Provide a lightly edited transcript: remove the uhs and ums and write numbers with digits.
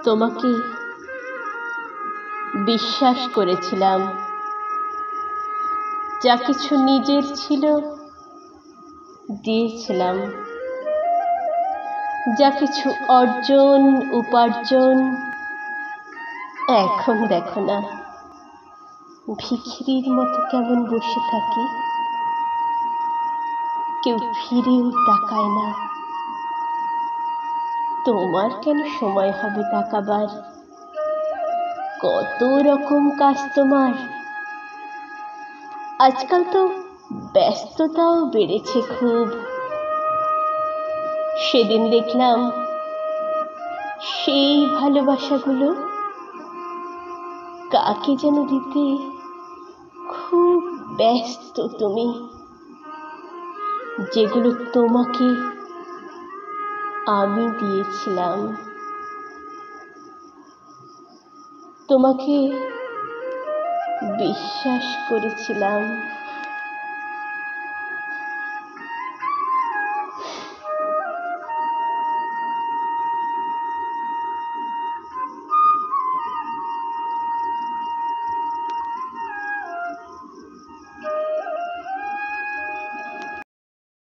তোমাকে বিশ্বাস করেছিলাম, যা কিছু নিজের ছিল দিয়েছিলাম, যা কিছু অর্জন উপার্জন এখন দেখো না, ভিখিরির মতো কেমন বসে থাকি, কেউ ফিরেও তাকায় না। তোমার কেন সময় হবে তাকাবার? কত রকম কাজ তোমার। আজকাল তো ব্যস্ততাও বেড়েছে খুব। সেদিন দেখলাম সেই ভালোবাসাগুলো কাকে যেন দিতে খুব ব্যস্ত তুমি, যেগুলো তোমাকে আমি দিয়েছিলাম। তোমাকে বিশ্বাস করেছিলাম।